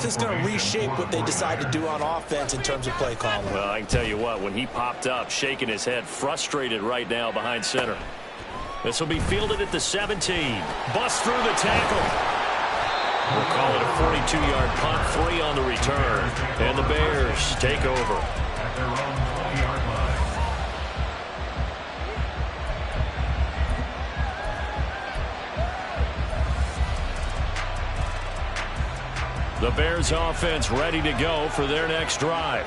is going to reshape what they decide to do on offense in terms of play calling. Well, I can tell you what, when he popped up, shaking his head, frustrated right now behind center. This will be fielded at the 17. Busts through the tackle. We'll call it a 42-yard punt, 3 on the return. And the Bears take over. The Bears offense ready to go for their next drive.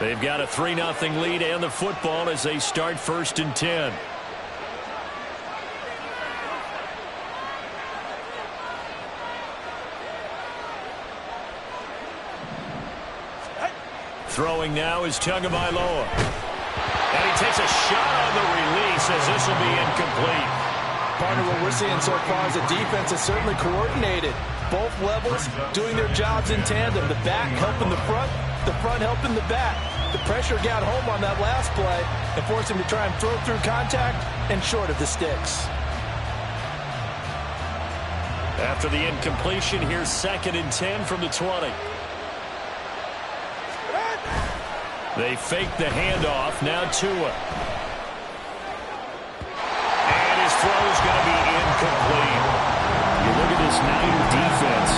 They've got a 3-0 lead and the football as they start 1st and 10. Throwing now is Tagovailoa. And he takes a shot on the release as this will be incomplete. Partner, what we're seeing so far is the defense is certainly coordinated. Both levels doing their jobs in tandem. The back helping the front helping the back. The pressure got home on that last play and forced him to try and throw through contact and short of the sticks. After the incompletion, here's 2nd and 10 from the 20. They fake the handoff. Now Tua. And his throw is going to be incomplete. You look at this Niner defense.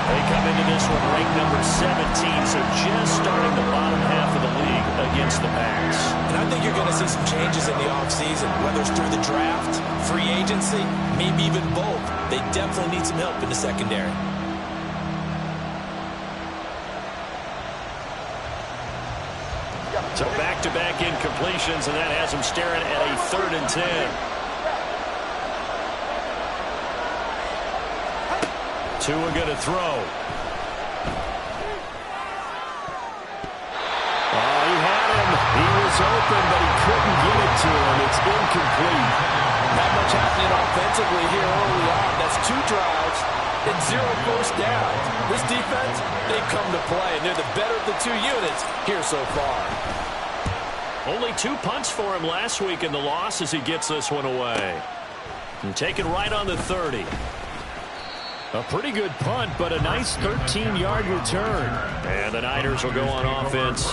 They come into this one ranked number 17, so just starting the bottom half of the league against the Packs. And I think you're going to see some changes in the offseason, whether it's through the draft, free agency, maybe even both. They definitely need some help in the secondary. So back-to-back incompletions, and that has him staring at a 3rd and 10. Tua going to throw. Oh, he had him. He was open, but he couldn't get it to him. It's incomplete. Not much happening offensively here early on. That's 2 drives and 0 first down. This defense, they've come to play, and they're the better of the 2 units here so far. Only 2 punts for him last week in the loss as he gets this one away. And taken right on the 30. A pretty good punt, but a nice 13-yard return. And the Niners will go on offense.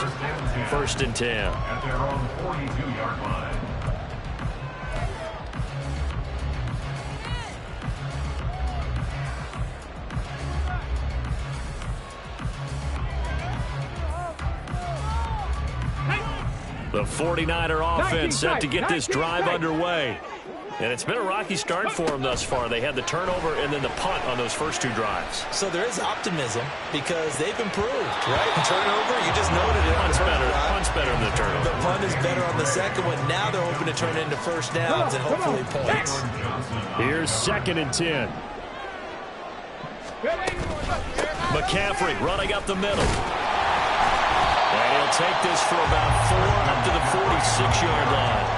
1st and 10. At their own 42-yard line. The 49er offense set to get this drive underway. And it's been a rocky start for them thus far. They had the turnover and then the punt on those first 2 drives. So there is optimism because they've improved, right? Turnover, you just noted it. Punt's better than the turnover. The punt is better on the second one. Now they're hoping to turn into first downs and hopefully points. Here's 2nd and 10. McCaffrey running up the middle. And he'll take this for about 4 up to the 46-yard line.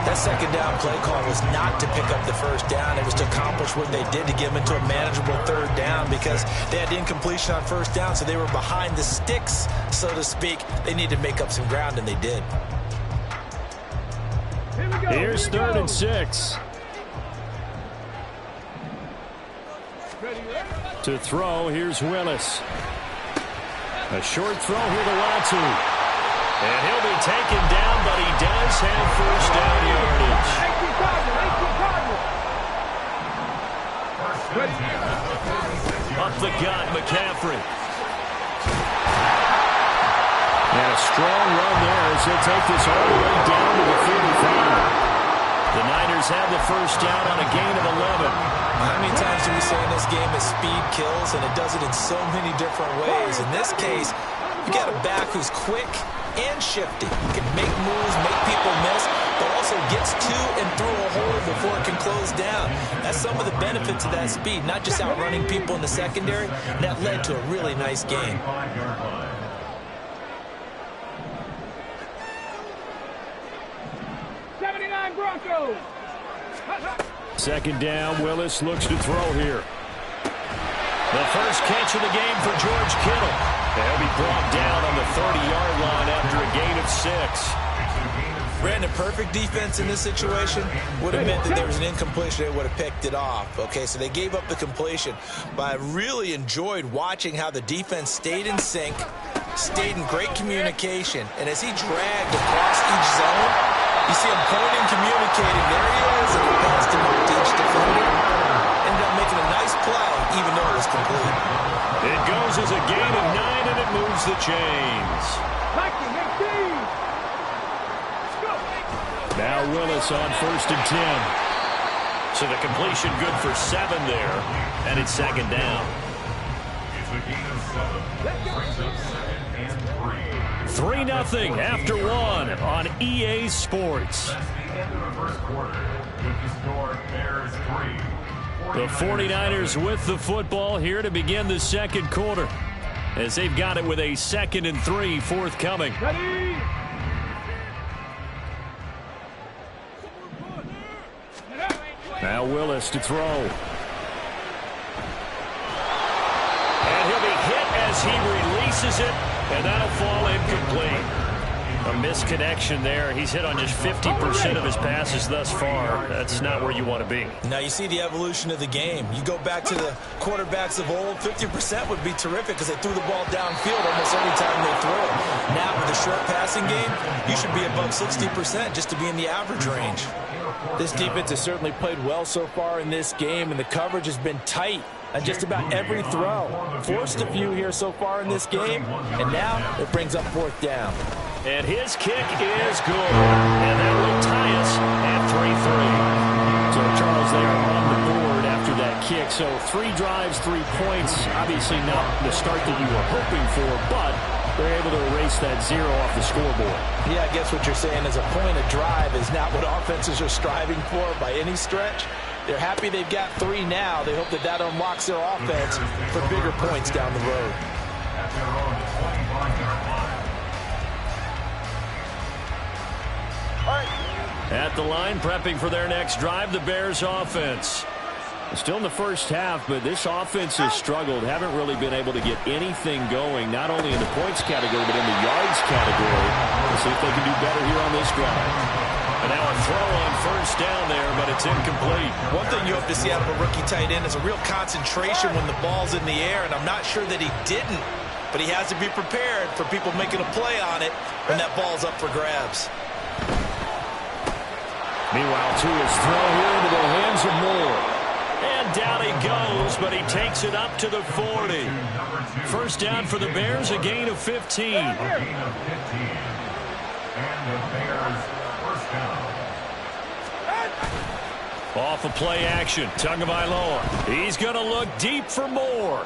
That second down play call was not to pick up the first down. It was to accomplish what they did to get them into a manageable 3rd down because they had incompletion on first down, so they were behind the sticks, so to speak. They needed to make up some ground, and they did. Here's 3rd and 6. To throw, here's Willis. A short throw here to Latu. And he'll be taken down, but he does have first down yardage. Up the gut, McCaffrey. And a strong run there as he'll take this all the way down to the 35. The Niners have the first down on a gain of 11. How many times do we say in this game that speed kills, and it does it in so many different ways? In this case, you got a back who's quick and shifty. He can make moves, make people miss, but also gets to and through a hole before it can close down. That's some of the benefits of that speed, not just outrunning people in the secondary. That led to a really nice game. 79 Broncos. 2nd down, Willis looks to throw here. The first catch of the game for George Kittle. He'll be brought down on the 30-yard line after a gain of 6. Brandon, perfect defense in this situation would have meant that there was an incompletion. They would have picked it off. Okay, so they gave up the completion. But I really enjoyed watching how the defense stayed in sync, stayed in great communication. And as he dragged across each zone, you see him pointing, communicating. There he is, and he passed him up to each defender. Ended up making a nice play, even though it was complete. It goes as a gain of 9, and it moves the chains. Now Willis on 1st and 10. So the completion good for 7 there, and it's 2nd down. It's a gain of 7. Brings up 2nd and 3. 3-0 after 1 on EA Sports. That's the end of the 1st quarter. With the score, Bears 3. The 49ers with the football here to begin the 2nd quarter, as they've got it with a 2nd and 3 forthcoming. Ready? Now Willis to throw. And he'll be hit as he releases it, and that'll fall incomplete. A misconnection there. He's hit on just 50% of his passes thus far. That's not where you want to be. Now you see the evolution of the game. You go back to the quarterbacks of old, 50% would be terrific because they threw the ball downfield almost every time they threw it. Now with the short passing game, you should be above 60% just to be in the average range. This defense has certainly played well so far in this game, and the coverage has been tight on just about every throw. Forced a few here so far in this game, and now it brings up 4th down. And his kick is good. And that will tie us at 3-3. So, Charles, they are on the board after that kick. So, 3 drives, 3 points. Obviously not the start that you were hoping for, but they're able to erase that 0 off the scoreboard. Yeah, I guess what you're saying is a point of drive is not what offenses are striving for by any stretch. They're happy they've got 3 now. They hope that that unlocks their offense for bigger points down the road. At their own 25-yard line. At the line, prepping for their next drive, the Bears offense. Still in the first half, but this offense has struggled. Haven't really been able to get anything going, not only in the points category, but in the yards category. We'll see if they can do better here on this drive. And now a throw on 1st down there, but it's incomplete. One thing you hope to see out of a rookie tight end is a real concentration when the ball's in the air, and I'm not sure that he didn't, but he has to be prepared for people making a play on it when that ball's up for grabs. Meanwhile, Tua's throw here into the hands of Moore. And down he goes, but he takes it up to the 40. 1st down for the Bears, a gain of 15. A gain of 15. And the Bears 1st down. Off of play action, Tagovailoa. He's going to look deep for Moore.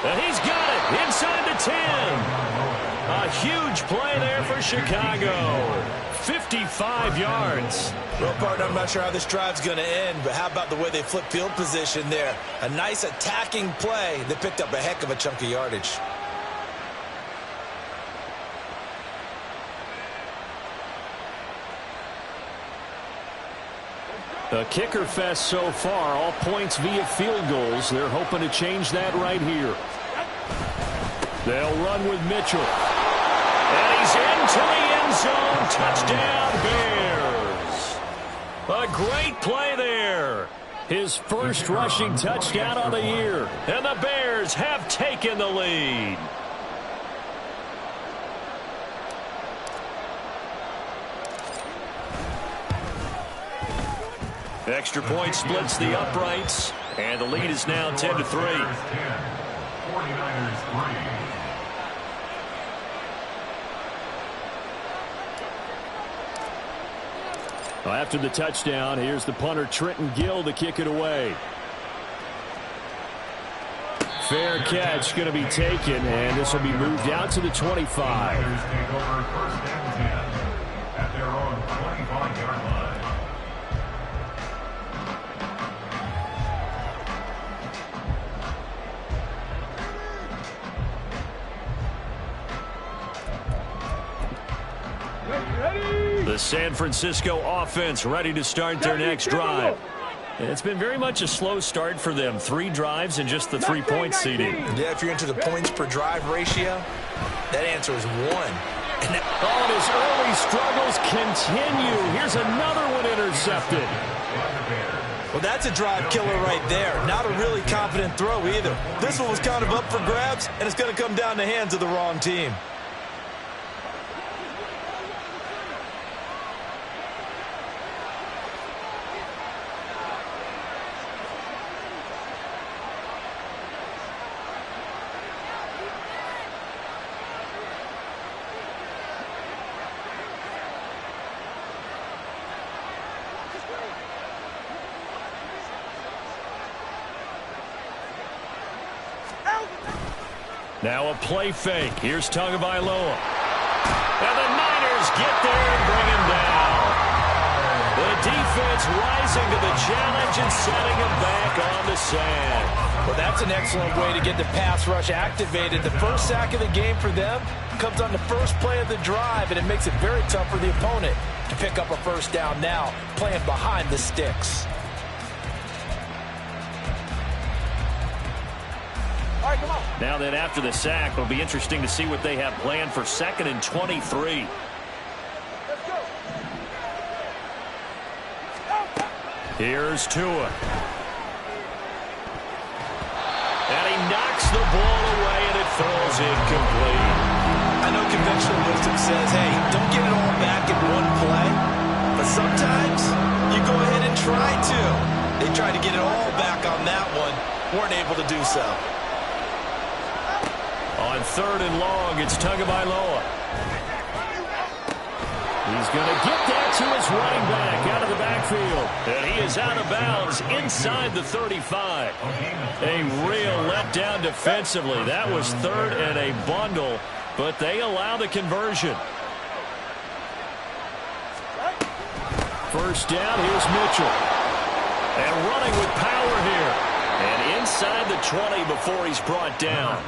And he's got it inside the 10. A huge play there for Chicago. 55 yards. Well, partner, I'm not sure how this drive's going to end, but how about the way they flip field position there? A nice attacking play that picked up a heck of a chunk of yardage. A kicker fest so far, all points via field goals. They're hoping to change that right here. They'll run with Mitchell. And he's into the end zone. Touchdown, Bears. A great play there. His first rushing touchdown of the year. And the Bears have taken the lead. Extra point splits the uprights, and the lead is now 10-3. 49ers 3. After the touchdown, here's the punter Trenton Gill to kick it away. Fair catch going to be taken, and this will be moved out to the 25. 49ers take over 1st and 10 at their own 25-yard line. The San Francisco offense ready to start their next drive. And it's been very much a slow start for them. 3 drives and just the 3-point CD. Yeah, if you're into the points per drive ratio, that answer is 1. Oh, and his early struggles continue. Here's another one intercepted. Well, that's a drive killer right there. Not a really confident throw either. This one was kind of up for grabs, and it's going to come down in the hands of the wrong team. Now a play fake. Here's Tagovailoa. And the Niners get there and bring him down. The defense rising to the challenge and setting him back on the sand. Well, that's an excellent way to get the pass rush activated. The first sack of the game for them comes on the first play of the drive, and it makes it very tough for the opponent to pick up a first down now, playing behind the sticks. Now that after the sack, it'll be interesting to see what they have planned for 2nd and 23. Here's Tua. And he knocks the ball away, and it falls incomplete. I know conventional wisdom says, hey, don't get it all back in one play. But sometimes you go ahead and try to. They tried to get it all back on that one. Weren't able to do so. On 3rd and long, it's Tagovailoa. He's going to get that to his running back out of the backfield. And he is out of bounds inside the 35. A real letdown defensively. That was 3rd and a bundle, but they allow the conversion. First down, here's Mitchell. And running with power here. And inside the 20 before he's brought down.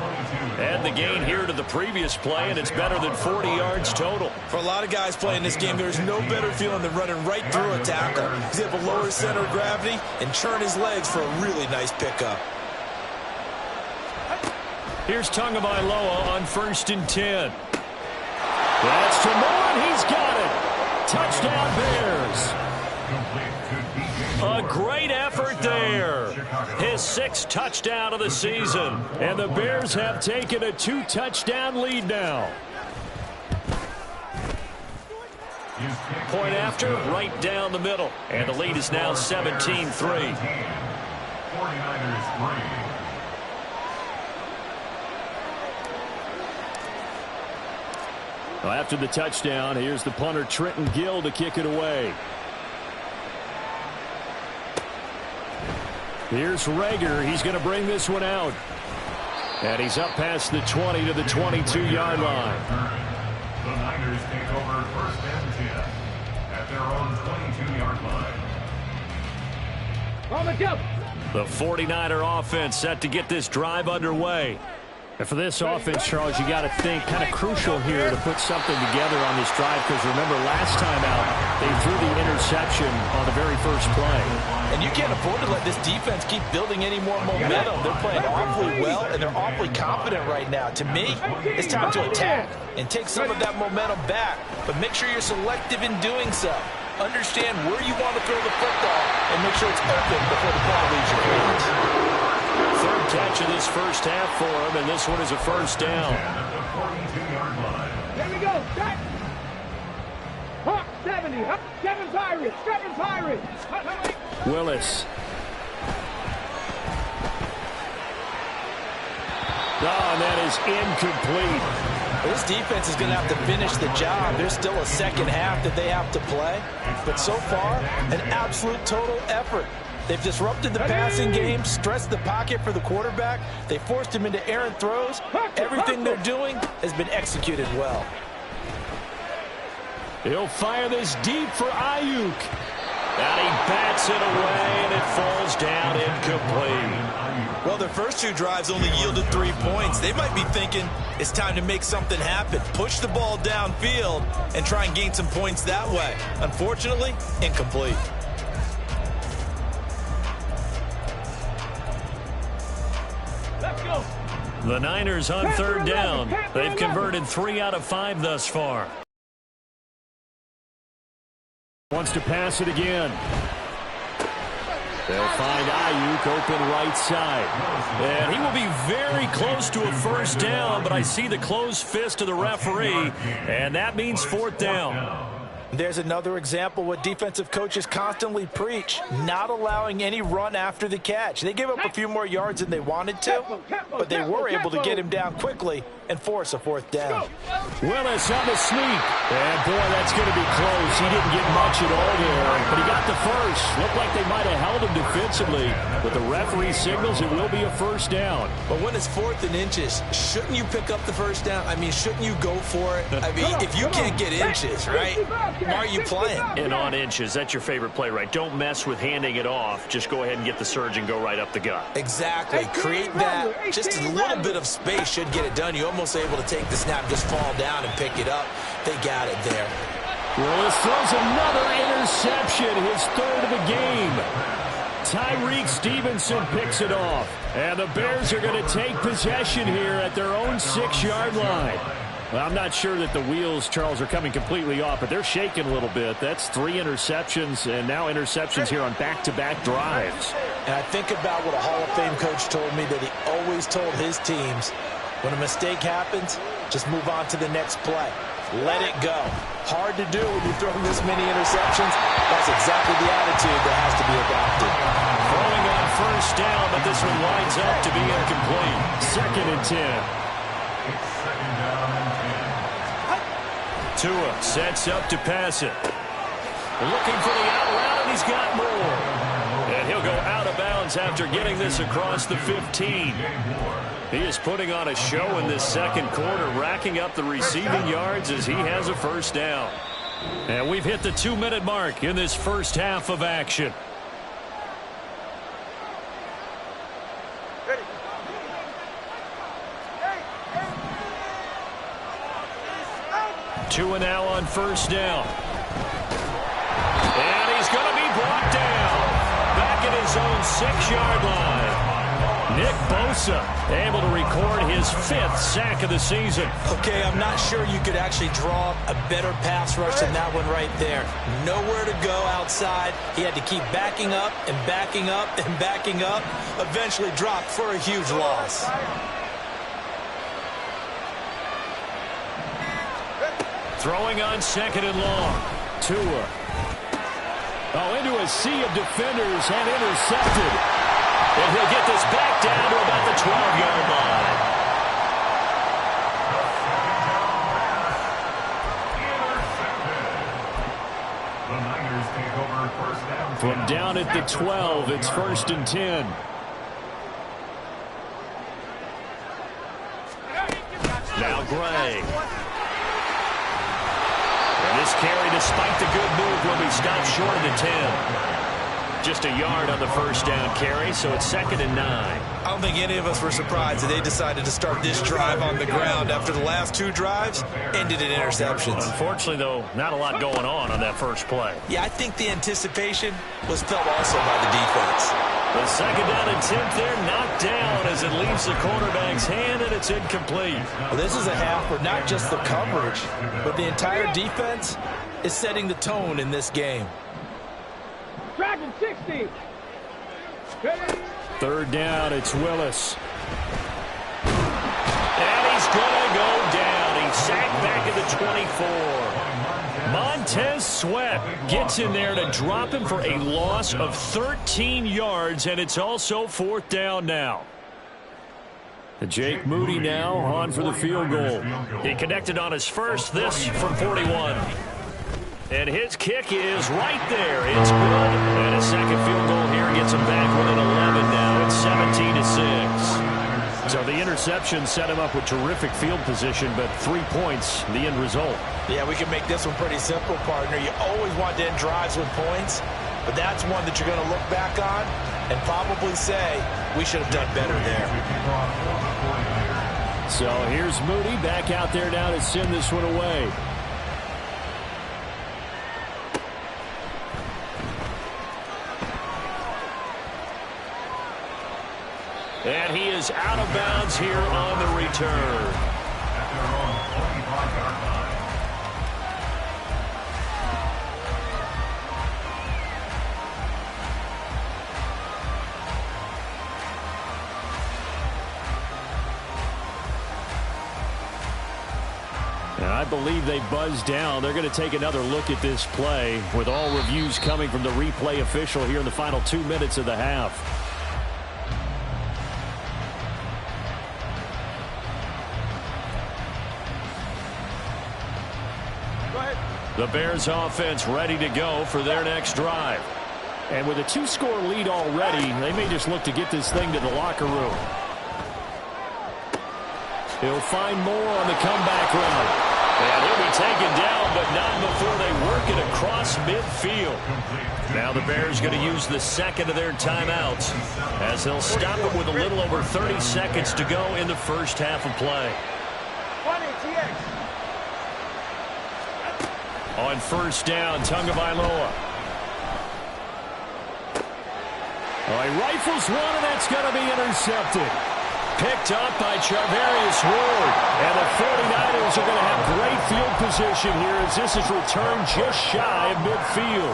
And the gain here to the previous play, and it's better than 40 yards total. For a lot of guys playing this game, there's no better feeling than running right through a tackle. He's able to lower his center of gravity and churn his legs for a really nice pickup. Here's Tagovailoa on 1st and 10. That's to Moore, and he's got it. Touchdown Bears. A great effort there. His 6th touchdown of the season. And the Bears have taken a 2-touchdown lead now. Point after, right down the middle. And the lead is now 17-3. 49ers 3. Well, after the touchdown, here's the punter Trenton Gill to kick it away. Here's Rager. He's going to bring this one out. And he's up past the 20 to the 22-yard line. The Niners take over 1st and 10 at their own 22-yard line. The 49er offense set to get this drive underway. And for this offense, Charles, you got to think kind of crucial here to put something together on this drive, because remember last time out they threw the interception on the very first play. And you can't afford to let this defense keep building any more momentum. They're playing awfully well, and they're awfully confident right now. To me, it's time to attack and take some of that momentum back, but make sure you're selective in doing so. Understand where you want to throw the football and make sure it's open before the ball leaves your hands. 3rd catch of this first half for him, and this one is a first down. There we go. Set. Hawk 70. Kevin Pirates. Willis. Oh, and that is incomplete. This defense is going to have to finish the job. There's still a second half that they have to play. But so far, an absolute total effort. They've disrupted the passing game, stressed the pocket for the quarterback. They forced him into errant throws. Everything they're doing has been executed well. He'll fire this deep for Ayuk. And he bats it away, and it falls down incomplete. Well, their first 2 drives only yielded 3 points. They might be thinking it's time to make something happen. Push the ball downfield and try and gain some points that way. Unfortunately, incomplete. The Niners on third down. They've converted 3 out of 5 thus far. Wants to pass it again. They'll find Ayuk open right side. And he will be very close to a first down, but I see the closed fist of the referee, and that means fourth down. There's another example what defensive coaches constantly preach, not allowing any run after the catch. They gave up a few more yards than they wanted to, but they were able to get him down quickly and force a fourth down. Willis on the sneak. And, boy, that's going to be close. He didn't get much at all there, but he got the first. Looked like they might have held him defensively, but the referee signals it will be a first down. But when it's 4th and inches, shouldn't you pick up the first down? I mean, shouldn't you go for it? I mean, if you can't get inches, right, why are you playing? And on inches, that's your favorite play, right? Don't mess with handing it off. Just go ahead and get the surge and go right up the gut. Exactly. Create that. Just a little bit of space should get it done. You're almost able to take the snap, just fall down and pick it up. They got it there. Willis throws another interception, his 3rd of the game. Tyreek Stevenson picks it off. And the Bears are going to take possession here at their own 6-yard line. Well, I'm not sure that the wheels, Charles, are coming completely off, but they're shaking a little bit. That's 3 interceptions, and now interceptions here on back-to-back drives. And I think about what a Hall of Fame coach told me, that he always told his teams, when a mistake happens, just move on to the next play. Let it go. Hard to do when you're throwing this many interceptions. That's exactly the attitude that has to be adopted. Throwing on first down, but this one winds up to be incomplete. 2nd and 10. Tua sets up to pass it. Looking for the out route, and he's got more. And he'll go out of bounds after getting this across the 15. He is putting on a show in this second quarter, racking up the receiving yards as he has a first down. And we've hit the 2-minute mark in this first half of action. Tua now on first down. And he's going to be brought down. Back at his own 6-yard line. Nick Bosa able to record his 5th sack of the season. Okay, I'm not sure you could actually draw a better pass rush than that one right there. Nowhere to go outside. He had to keep backing up and backing up and backing up. Eventually dropped for a huge loss. Throwing on 2nd and long. Tua. Oh, into a sea of defenders and intercepted. And he'll get this back down to about the 12-yard line. The Niners take over first down. From down at the 12, it's 1st and 10. Now Gray. And this carry, despite the good move, will be stopped short of the 10. Just a yard on the first down carry, so it's 2nd and 9. I don't think any of us were surprised that they decided to start this drive on the ground after the last 2 drives ended in interceptions. Unfortunately, though, not a lot going on that first play. Yeah, I think the anticipation was felt also by the defense. The 2nd down and 10th there, knocked down as it leaves the quarterback's hand, and it's incomplete. Well, this is a half where not just the coverage, but the entire defense is setting the tone in this game. Dragon 60. 3rd down, it's Willis. And he's going to go down. He's sacked back at the 24. Montez Sweat gets in there to drop him for a loss of 13 yards, and it's also 4th down now. Jake Moody now on for the field goal. He connected on his first, this from 41. And his kick is right there. It's good. And a second field goal here gets him back within 11 now. It's 17-6. So the interception set him up with terrific field position, but 3 points, the end result. Yeah, we can make this one pretty simple, partner. You always want to end drives with points, but that's one that you're going to look back on and probably say, we should have done better there. So here's Moody back out there now to send this one away. And he is out of bounds here on the return. At their own 25-yard line. And I believe they buzzed down. They're going to take another look at this play with all reviews coming from the replay official here in the final 2 minutes of the half. The Bears offense ready to go for their next drive. And with a 2-score lead already, they may just look to get this thing to the locker room. He'll find more on the comeback run. And he'll be taken down, but not before they work it across midfield. Now the Bears going to use the second of their timeouts as they'll stop it with a little over 30 seconds to go in the first half of play. On first down, Tagovailoa. He rifles one, and that's going to be intercepted. Picked up by Charvarius Ward. And the 49ers are going to have great field position here as this is returned just shy of midfield.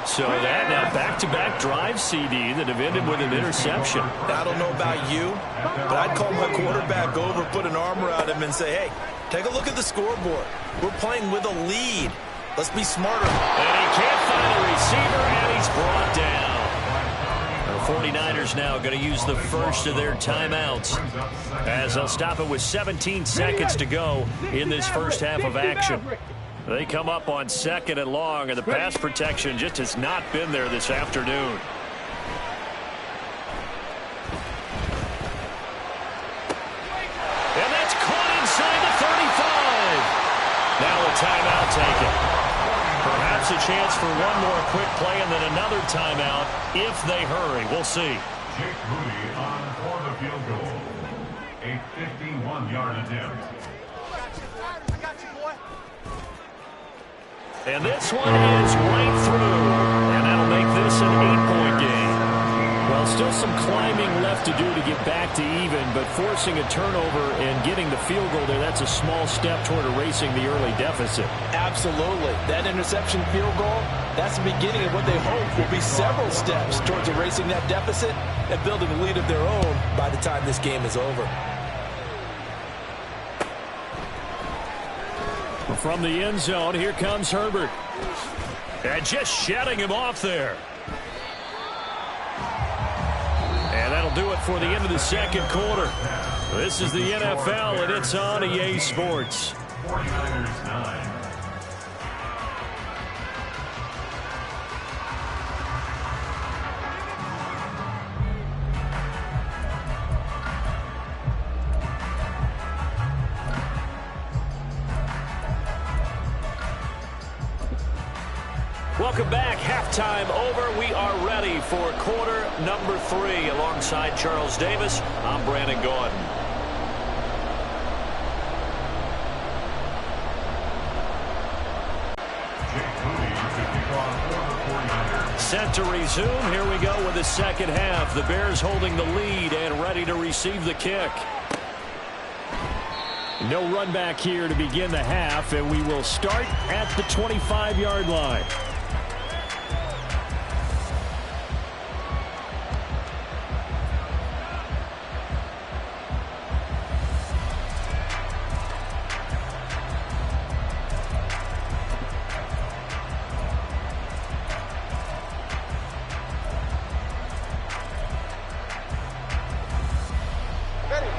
So that now back-to-back drive, CD, that have ended with an interception. I don't know about you, but I'd call my quarterback over, put an arm around him, and say, hey, take a look at the scoreboard. We're playing with a lead. Let's be smarter. And he can't find a receiver, and he's brought down. The 49ers now going to use the first of their timeouts as they'll stop it with 17 seconds to go in this first half of action. They come up on second and long, and the pass protection just has not been there this afternoon. And that's caught inside the 35. Now a timeout taken. Perhaps a chance for one more quick play and then another timeout if they hurry. We'll see. Jake Moody on for the field goal. A 51-yard attempt. And this one is right through. And that'll make this an 8-point game. Well, still some climbing left to do to get back to even, but forcing a turnover and getting the field goal there, that's a small step toward erasing the early deficit. Absolutely. That interception field goal, that's the beginning of what they hope will be several steps towards erasing that deficit and building a lead of their own by the time this game is over. From the end zone, here comes Herbert. And just shutting him off there. And that'll do it for the end of the second quarter. This is the NFL, and it's on EA Sports. 49ers 9. Welcome back. Halftime over. We are ready for quarter number 3. Alongside Charles Davis, I'm Brandon Gaudin. Set to resume. Here we go with the second half. The Bears holding the lead and ready to receive the kick. No run back here to begin the half, and we will start at the 25-yard line.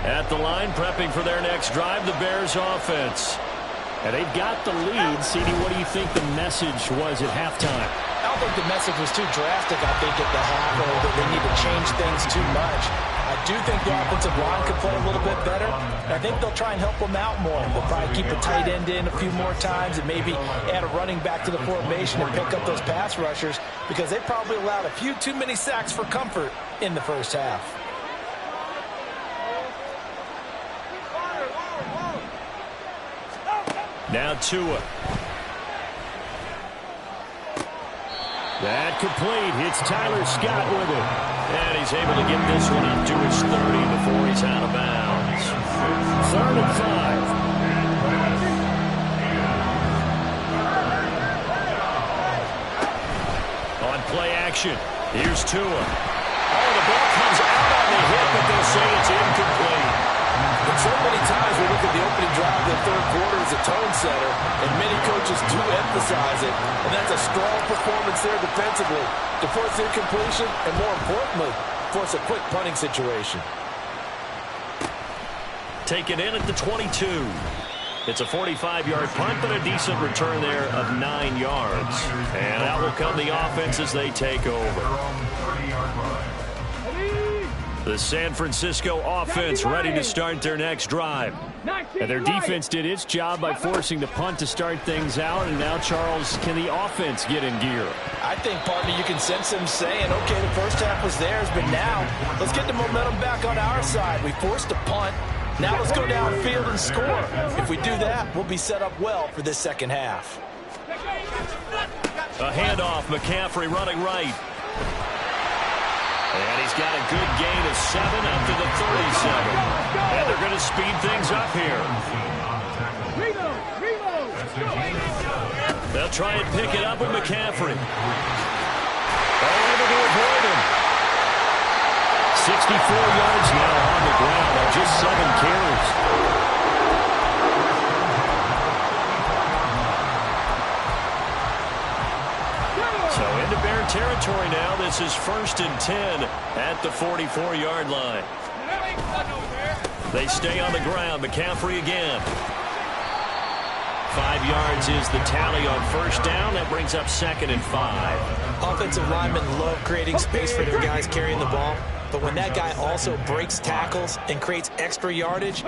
At the line, prepping for their next drive, the Bears offense. And they've got the lead. CD, what do you think the message was at halftime? I don't think the message was too drastic, I think, at the half, or that they need to change things too much. I do think the offensive line could play a little bit better. I think they'll try and help them out more. They'll probably keep the tight end in a few more times and maybe add a running back to the formation and pick up those pass rushers because they probably allowed a few too many sacks for comfort in the first half. Now Tua. That complete. It's Tyler Scott with it. And he's able to get this one up to his 30 before he's out of bounds. 3rd and 5. On play action, here's Tua. Oh, the ball comes out on the hit, but they'll say it's incomplete. And so many times we look at the opening drive of the third quarter as a tone setter, and many coaches do emphasize it, and that's a strong performance there defensively to force incompletion and, more importantly, force a quick punting situation. Taken in at the 22. It's a 45-yard punt, but a decent return there of 9 yards. And out will come the offense as they take over. The San Francisco offense ready to start their next drive. And their defense did its job by forcing the punt to start things out. And now, Charles, can the offense get in gear? I think, partner, you can sense them saying, okay, the first half was theirs, but now let's get the momentum back on our side. We forced a punt. Now let's go downfield and score. If we do that, we'll be set up well for this second half. A handoff, McCaffrey running right. And he's got a good gain of 7 up to the 37. And they're going to speed things up here. They'll try and pick it up with McCaffrey. Able to avoid him. 64 yards now on the ground on just 7 carries. So into Bear territory now. This is 1st and 10 at the 44-yard line. They stay on the ground. McCaffrey again. 5 yards is the tally on first down. That brings up 2nd and 5. Offensive linemen love creating space for their guys carrying the ball. But when that guy also breaks tackles and creates extra yardage,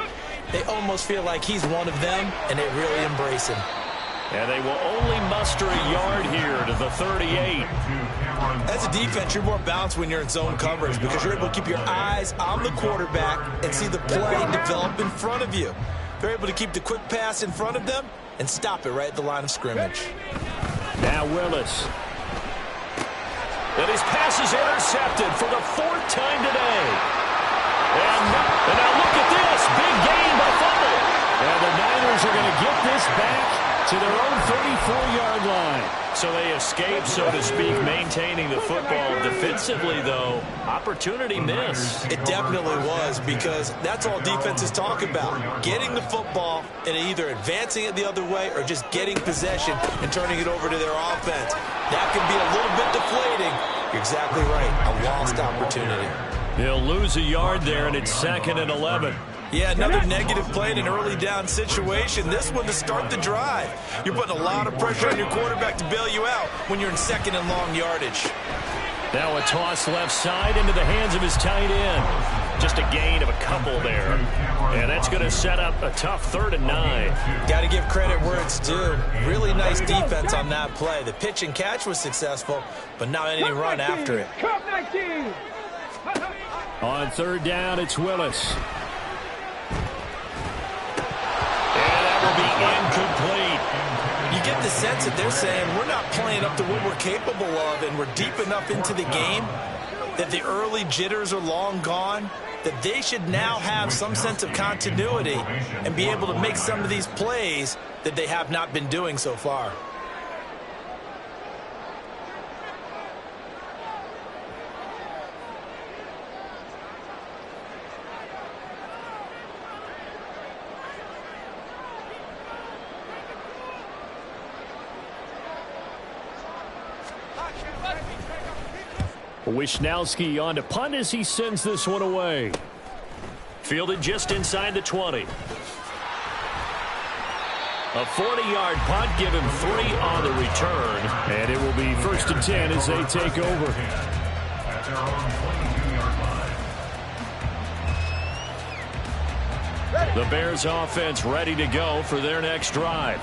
they almost feel like he's one of them, and they really embrace him. And they will only muster a yard here to the 38. As a defense, you're more balanced when you're in zone coverage because you're able to keep your eyes on the quarterback and see the play develop in front of you. They're able to keep the quick pass in front of them and stop it right at the line of scrimmage. Now Willis. And his pass is intercepted for the 4th time today. And now look at this. Big gain by Fumble. And the Niners are going to get this back to their own 34-yard line. So they escape, so to speak, maintaining the football. Defensively, though, opportunity miss. It definitely was, because that's all defenses talk about. Getting the football and either advancing it the other way or just getting possession and turning it over to their offense. That can be a little bit deflating. You're exactly right. A lost opportunity. They'll lose a yard there, and it's 2nd and 11. Yeah, another negative play in an early down situation. This one to start the drive. You're putting a lot of pressure on your quarterback to bail you out when you're in 2nd and long yardage. Now a toss left side into the hands of his tight end. Just a gain of a couple there. And that's going to set up a tough 3rd and 9. Got to give credit where it's due. Really nice defense on that play. The pitch and catch was successful, but not any run after it. On 3rd down, it's Willis. Incomplete. You get the sense that they're saying we're not playing up to what we're capable of, and we're deep enough into the game that the early jitters are long gone, that they should now have some sense of continuity and be able to make some of these plays that they have not been doing so far. Wishnowski on to punt as he sends this one away. Fielded just inside the 20. A 40-yard punt, give him 3 on the return. And it will be 1st and 10 as they take over. The Bears offense ready to go for their next drive.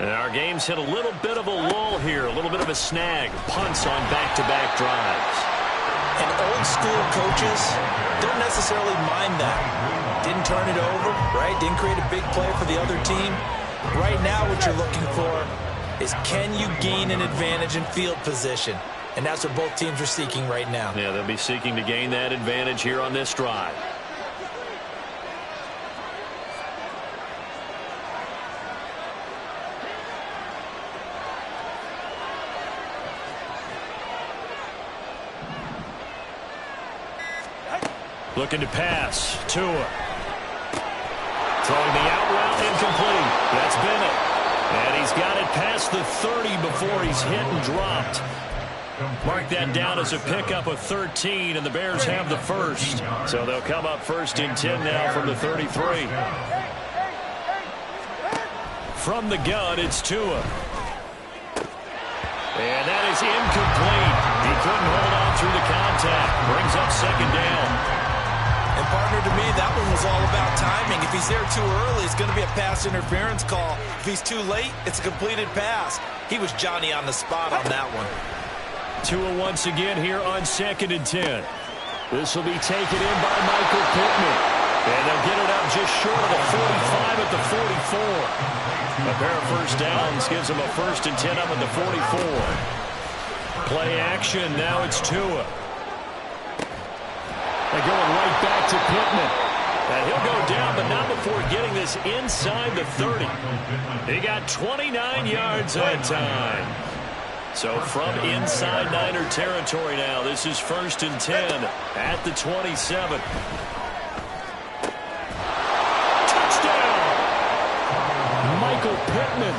And our game's hit a little bit of a lull here, a little bit of a snag. Punts on back-to-back drives. And old school coaches don't necessarily mind that. Didn't turn it over, right? Didn't create a big play for the other team. Right now what you're looking for is, can you gain an advantage in field position? and that's what both teams are seeking right now. Yeah, they'll be seeking to gain that advantage here on this drive. Looking to pass. Tua. Throwing the out route incomplete. That's Bennett. And he's got it past the 30 before he's hit and dropped. Mark that down as a pickup of 13, and the Bears have the first. So they'll come up first and 10 now from the 33. From the gun, it's Tua. And that is incomplete. He couldn't hold on through the contact. Brings up second down. And partner, to me, that one was all about timing. If he's there too early, it's going to be a pass interference call. If he's too late, it's a completed pass. He was Johnny on the spot on that one. Tua once again here on second and 10. This will be taken in by Michael Pittman. And they'll get it up just short of the 45 at the 44. A pair of first downs gives them a first and 10 up at the 44. Play action, now it's Tua. They're going right back to Pittman. And he'll go down, but not before getting this inside the 30. He got 29 yards that time. So from inside Niner territory now, this is first and 10 at the 27. Touchdown! Michael Pittman,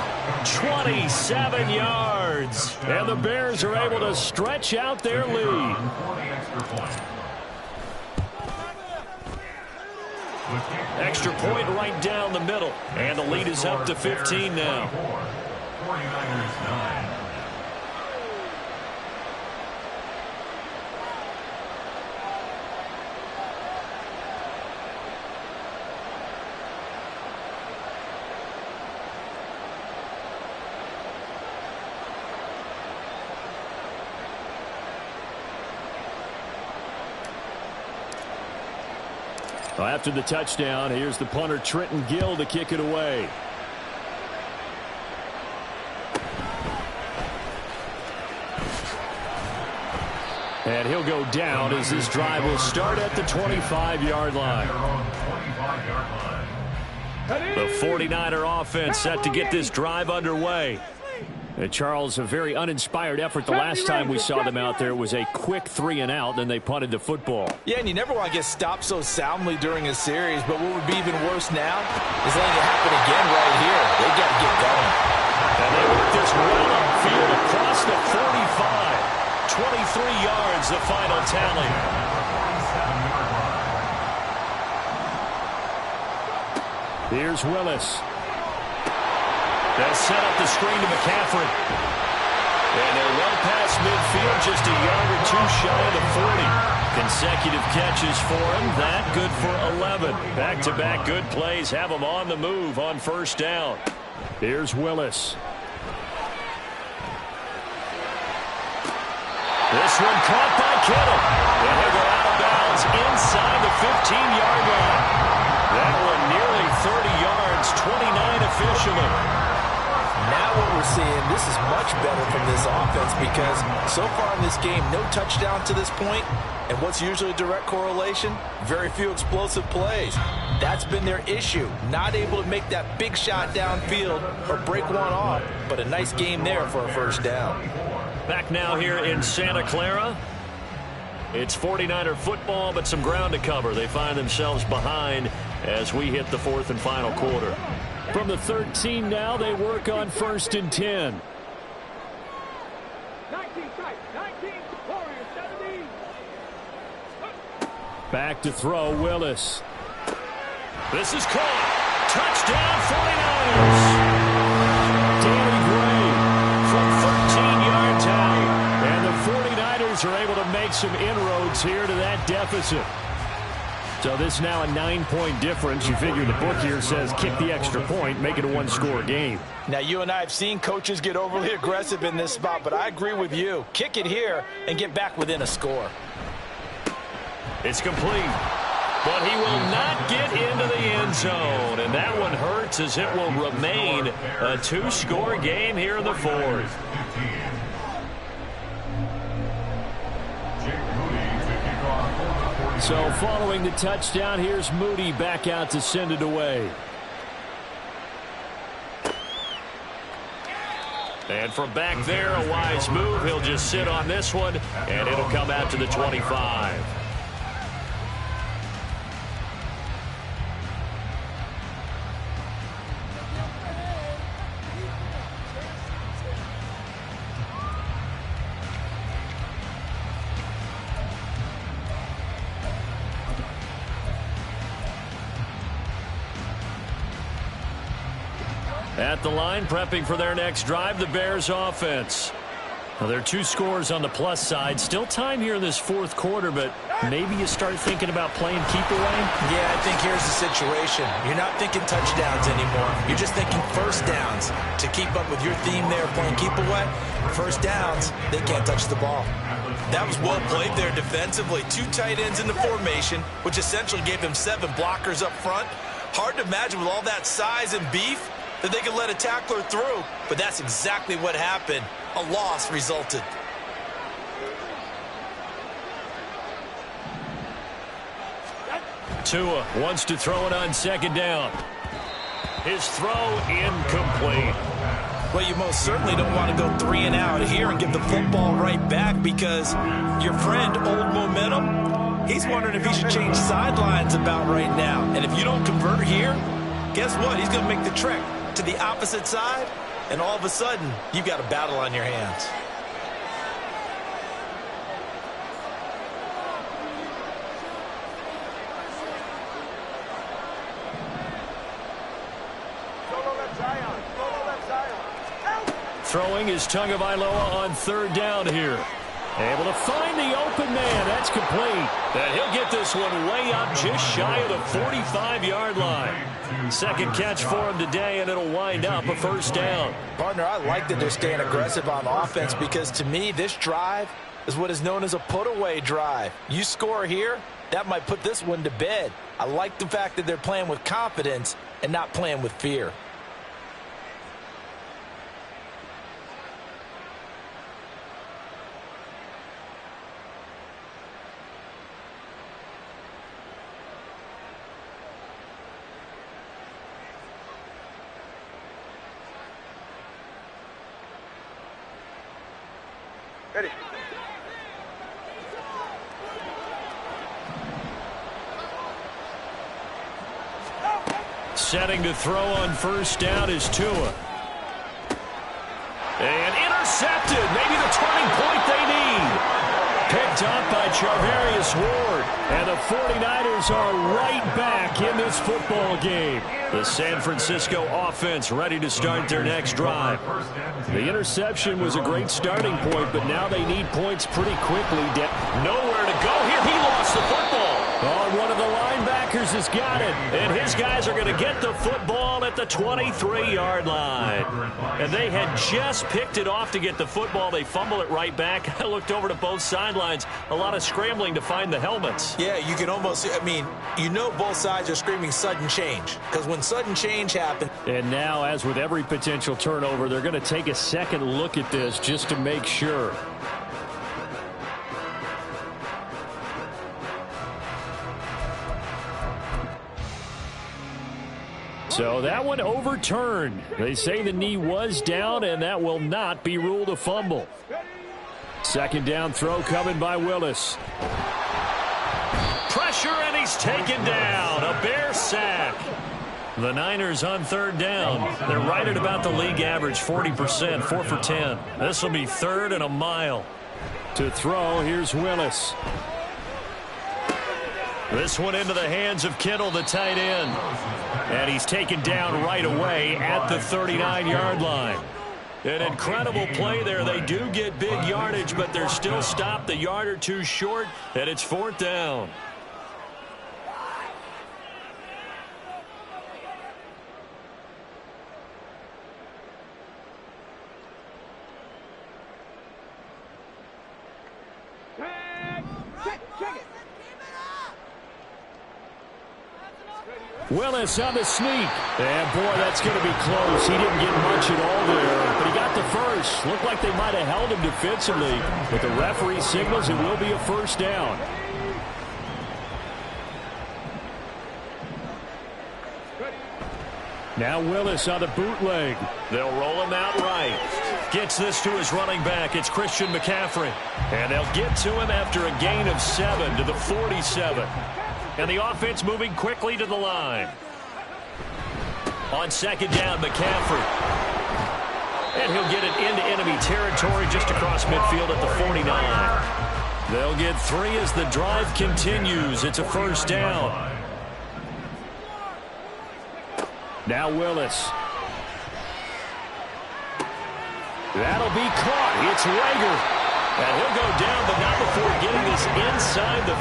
27 yards. And the Bears are able to stretch out their lead. Extra point right down the middle. And the lead is up to 15 now. 49ers 9. After the touchdown, here's the punter Trenton Gill to kick it away. And he'll go down as this drive will start at the 25-yard line. The 49er offense set to get this drive underway. Charles, a very uninspired effort. The last time we saw them out there was a quick 3-and-out, then they punted the football. Yeah, and you never want to get stopped so soundly during a series, but what would be even worse now is letting it happen again right here. They got to get going. And they work this well upfield across the 45. 23 yards, the final tally. Here's Willis. They'll set up the screen to McCaffrey. And they're well past midfield, just a yard or two shy of the 40. Consecutive catches for him. That good for 11. Back-to-back good plays have him on the move on first down. Here's Willis. This one caught by Kittle. And he'll go out of bounds inside the 15-yard line. That one nearly 30 yards, 29 officially. Now what we're seeing, this is much better from this offense because so far in this game, no touchdown to this point. And what's usually a direct correlation? Very few explosive plays. That's been their issue. Not able to make that big shot downfield or break one off. But a nice game there for a first down. Back now here in Santa Clara. It's 49er football, but some ground to cover. They find themselves behind as we hit the fourth and final quarter. From the 13 now, they work on first and 10. 19 strike, 19, Warriors 17. Back to throw, Willis. This is caught. Touchdown, 49ers. Danny Gray from 13 yards out. And the 49ers are able to make some inroads here to that deficit. So this is now a 9-point difference. You figure the book here says kick the extra point, make it a one-score game. Now, you and I have seen coaches get overly aggressive in this spot, but I agree with you. Kick it here and get back within a score. It's complete, but he will not get into the end zone, and that one hurts as it will remain a two-score game here in the fourth. So following the touchdown, here's Moody back out to send it away. And from back there, a wise move. He'll just sit on this one, and it'll come out to the 25. At the line, prepping for their next drive, the Bears offense. Well, there are 2 scores on the plus side. Still time here in this fourth quarter, but maybe you start thinking about playing keep away? Yeah, I think here's the situation. You're not thinking touchdowns anymore. You're just thinking first downs to keep up with your theme there, playing keep away. First downs, they can't touch the ball. That was well played there defensively. 2 tight ends in the formation, which essentially gave them 7 blockers up front. Hard to imagine with all that size and beef that they could let a tackler through, but that's exactly what happened. A loss resulted. Tua wants to throw it on second down. His throw incomplete. Well, you most certainly don't want to go 3 and out here and give the football right back, because your friend, Old Momentum, he's wondering if he should change sidelines about right now. And if you don't convert here, guess what? He's going to make the trek to the opposite side, and all of a sudden, you've got a battle on your hands. Throwing is Tagovailoa on third down here. Able to find the open man. That's complete. And he'll get this one way up just shy of the 45-yard line. Second catch for him today, and it'll wind up a first down. Partner, I like that they're staying aggressive on offense, because to me, this drive is what is known as a put-away drive. You score here, that might put this one to bed. I like the fact that they're playing with confidence and not playing with fear. Ready. Setting to throw on first down is Tua. And intercepted. Maybe the turning point they need. Picked up by Charvarius Ward. And the 49ers are right back in this football game. The San Francisco offense ready to start their next drive. The interception was a great starting point, but now they need points pretty quickly. Nowhere to go here. He lost the football. Oh, one of the linebackers has got it. And his guys are going to get the football at the 23-yard line. And they had just picked it off to get the football. They fumble it right back. I looked over to both sidelines. A lot of scrambling to find the helmets. Yeah, you can almost, I mean, you know both sides are screaming sudden change, because when sudden change happens. And now, as with every potential turnover, they're going to take a second look at this just to make sure. So that one overturned. They say the knee was down, and that will not be ruled a fumble. Second down throw coming by Willis. Pressure, and he's taken down. A Bear sack. The Niners on third down. They're right at about the league average, 40%, 4 for 10. This will be third and a mile. To throw, here's Willis. This one into the hands of Kittle, the tight end. And he's taken down right away at the 39-yard line. An incredible play there. They do get big yardage, but they're still stopped a yard or two short, and it's fourth down. Willis on the sneak. And, boy, that's going to be close. He didn't get much at all there, but he got the first. Looked like they might have held him defensively, but the referee signals it will be a first down. Now Willis on the bootleg. They'll roll him out right. Gets this to his running back. It's Christian McCaffrey. And they'll get to him after a gain of 7 to the 47. And the offense moving quickly to the line. On second down, McCaffrey. And he'll get it into enemy territory just across midfield at the 49. They'll get 3 as the drive continues. It's a first down. Now Willis. That'll be caught. It's Rager. And he'll go down, but not before getting this inside the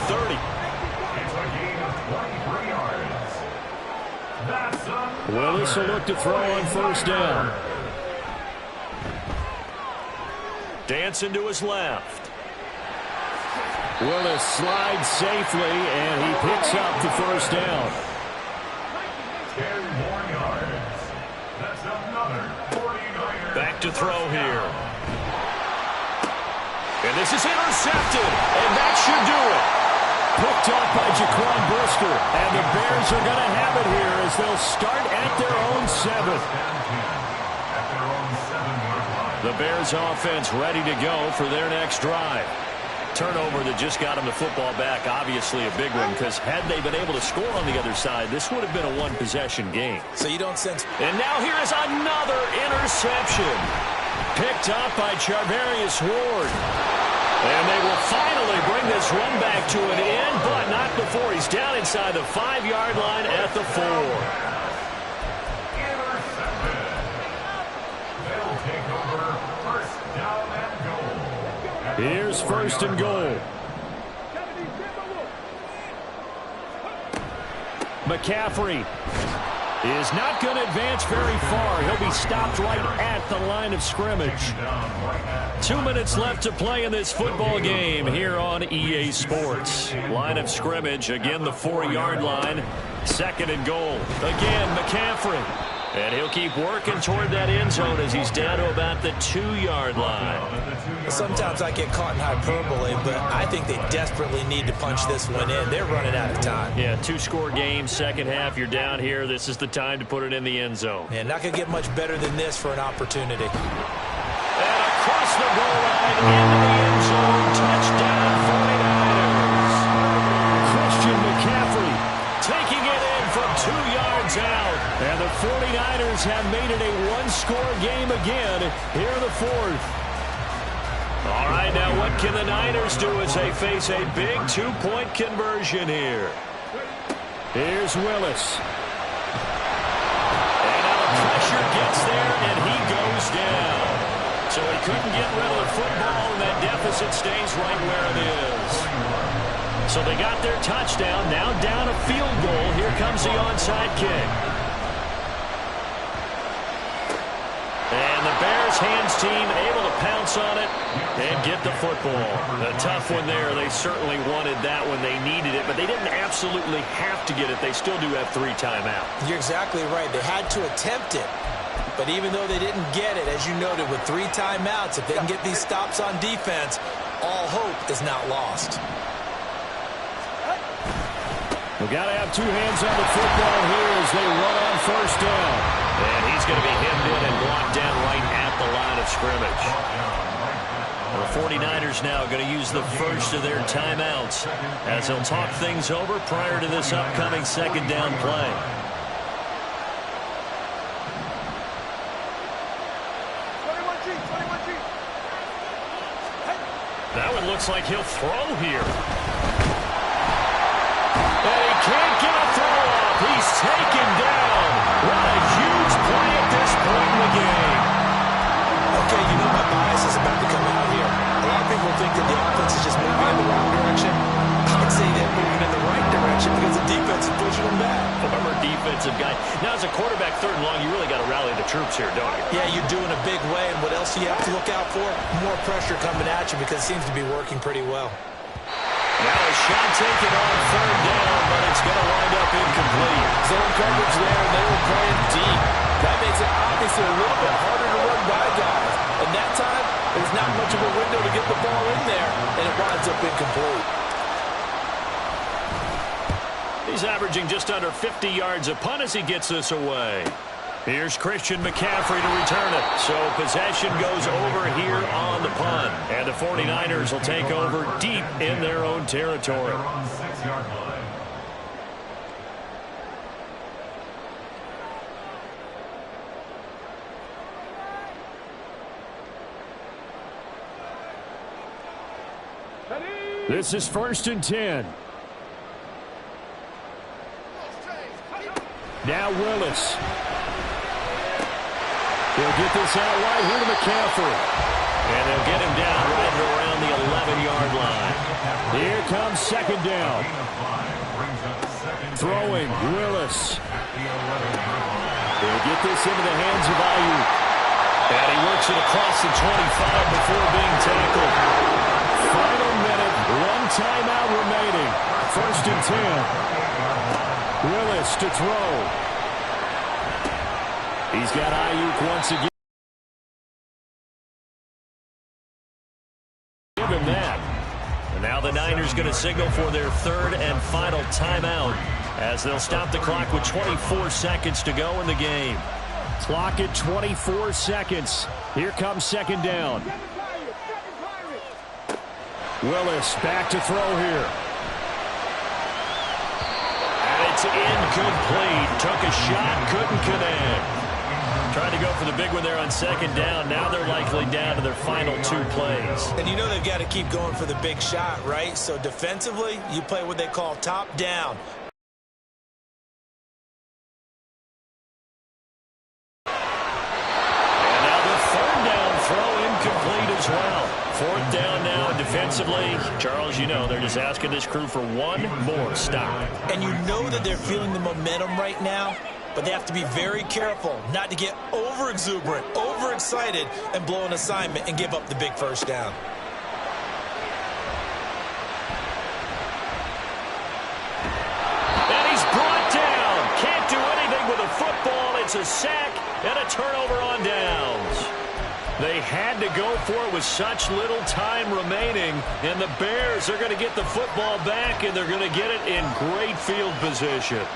30. Willis will look to throw on first down. Dancing to his left. Willis slides safely, and he picks up the first down. 10 more yards. That's another 49ers. Back to throw here. And this is intercepted, and that should do it. Picked up by Jaquan Brisker, and the Bears are going to have it here as they'll start at their own 7. The Bears offense ready to go for their next drive. Turnover that just got them the football back, obviously a big one, because had they been able to score on the other side, this would have been a one-possession game. So you don't sense... And now here is another interception. Picked up by Charvarius Ward. And they will finally bring this run back to an end, but not before he's down inside the 5-yard line at the 4. Here's first and goal. McCaffrey is not going to advance very far. He'll be stopped right at the line of scrimmage. 2 minutes left to play in this football game here on EA Sports. Line of scrimmage, again the 4-yard line. Second and goal. Again, McCaffrey. And he'll keep working toward that end zone as he's down to about the 2-yard line. Sometimes I get caught in hyperbole, but I think they desperately need to punch this one in. They're running out of time. Yeah, 2-score game, second half, you're down here. This is the time to put it in the end zone. Yeah, not going to get much better than this for an opportunity. And across the goal line, into the end zone, touchdown 49ers. Christian McCaffrey taking it in from 2 yards out. And the 49ers have made it a one-score game again here in the fourth. All right, now what can the Niners do as they face a big 2-point conversion here? Here's Willis. And now the pressure gets there, and he goes down. So he couldn't get rid of the football, and that deficit stays right where it is. So they got their touchdown, now down a field goal. Here comes the onside kick. And the Bears hands team able to pounce on it and get the football. A tough one there. They certainly wanted that when they needed it, but they didn't absolutely have to get it. They still do have 3 timeouts. You're exactly right. They had to attempt it. But even though they didn't get it, as you noted, with 3 timeouts, if they can get these stops on defense, all hope is not lost. We've got to have 2 hands on the football here as they run on first down. And he's going to be hemmed in and blocked down right at the line of scrimmage. The 49ers now going to use the first of their timeouts as they'll talk things over prior to this upcoming second down play. That one looks like he'll throw here. And he can't get a throw off. He's taken down. What a huge play at this point in the game. Okay, you know my bias is about to come out here. A lot of people think that the offense is just moving in the wrong direction. I would say they're moving in the right direction because the defense is pushing them back. Former defensive guy. Now, as a quarterback, 3rd and long, you really got to rally the troops here, don't you? Yeah, you're doing a big way, and what else do you have to look out for? More pressure coming at you because it seems to be working pretty well. Now a shot taken on 3rd down, but it's going to wind up incomplete. Zone coverage there, and they were playing deep. That makes it obviously a little bit harder to run by guys. And that time, there's not much of a window to get the ball in there, and it winds up incomplete. He's averaging just under 50 yards a punt as he gets this away. Here's Christian McCaffrey to return it. So possession goes over here on the punt. And the 49ers will take over deep in their own territory. On 6-yard line. This is 1st and 10. Now Willis. He'll get this out right here to McCaffrey. And they'll get him down right around the 11-yard line. Here comes 2nd down. Throwing, Willis. He'll get this into the hands of Ayuk. And he works it across the 25 before being tackled. Final minute, 1 timeout remaining. 1st and 10. Willis to throw. He's got Ayuk once again. Give him that. And now the Niners going to signal for their 3rd and final timeout as they'll stop the clock with 24 seconds to go in the game. Clock at 24 seconds. Here comes 2nd down. Willis back to throw here. And it's incomplete. Took a shot, couldn't connect. Trying to go for the big one there on 2nd down. Now they're likely down to their final 2 plays. And you know they've got to keep going for the big shot, right? So defensively, you play what they call top down. And now the 3rd down throw incomplete as well. 4th down now, and defensively, Charles, you know, they're just asking this crew for one more stop. And you know that they're feeling the momentum right now, but they have to be very careful not to get over-exuberant, overexcited, and blow an assignment and give up the big 1st down. And he's brought down. Can't do anything with a football. It's a sack and a turnover on downs. They had to go for it with such little time remaining, and the Bears are going to get the football back, and they're going to get it in great field position.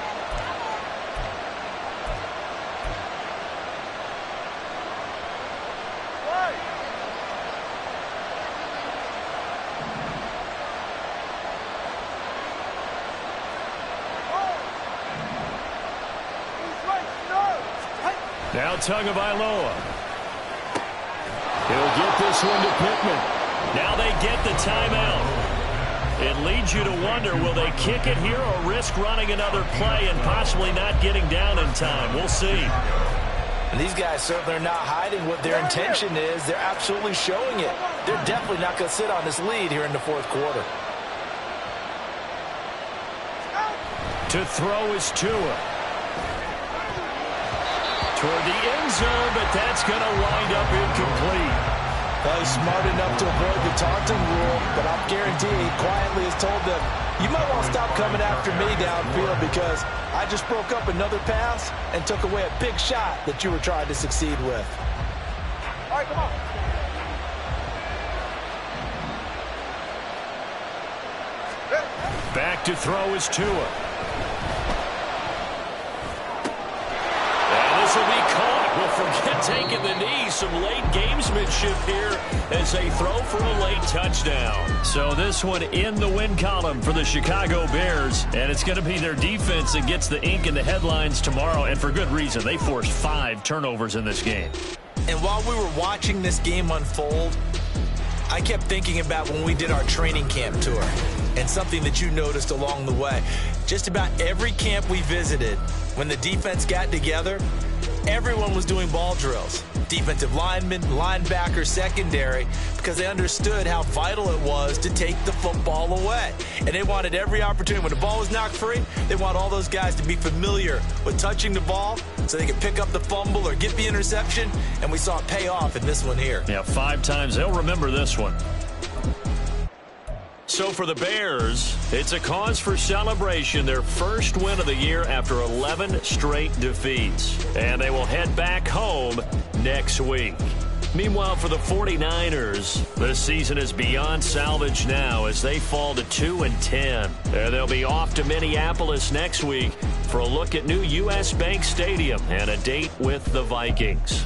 Now Tagovailoa. He'll get this one to Pittman. Now they get the timeout. It leads you to wonder, will they kick it here or risk running another play and possibly not getting down in time? We'll see. And these guys certainly are not hiding what their intention is. They're absolutely showing it. They're definitely not going to sit on this lead here in the 4th quarter. To throw is Tua. Toward the end zone, but that's going to wind up incomplete. Well, he's smart enough to avoid the taunting rule, but I'll guarantee he quietly has told them, you might want to stop coming after me downfield because I just broke up another pass and took away a big shot that you were trying to succeed with. All right, come on. Back to throw is Tua. This will be caught. Well, forget taking the knee. Some late gamesmanship here as they throw for a late touchdown. So this one in the win column for the Chicago Bears. And it's going to be their defense that gets the ink in the headlines tomorrow. And for good reason. They forced 5 turnovers in this game. And while we were watching this game unfold, I kept thinking about when we did our training camp tour and something that you noticed along the way. Just about every camp we visited, when the defense got together, everyone was doing ball drills. Defensive linemen, linebackers, secondary, because they understood how vital it was to take the football away. And they wanted every opportunity. When the ball was knocked free, they want all those guys to be familiar with touching the ball so they could pick up the fumble or get the interception, and we saw it pay off in this one here. Yeah, 5 times. They'll remember this one. So for the Bears, it's a cause for celebration, their first win of the year after 11 straight defeats. And they will head back home next week. Meanwhile, for the 49ers, the season is beyond salvage now as they fall to 2-10. They'll be off to Minneapolis next week for a look at new U.S. Bank Stadium and a date with the Vikings.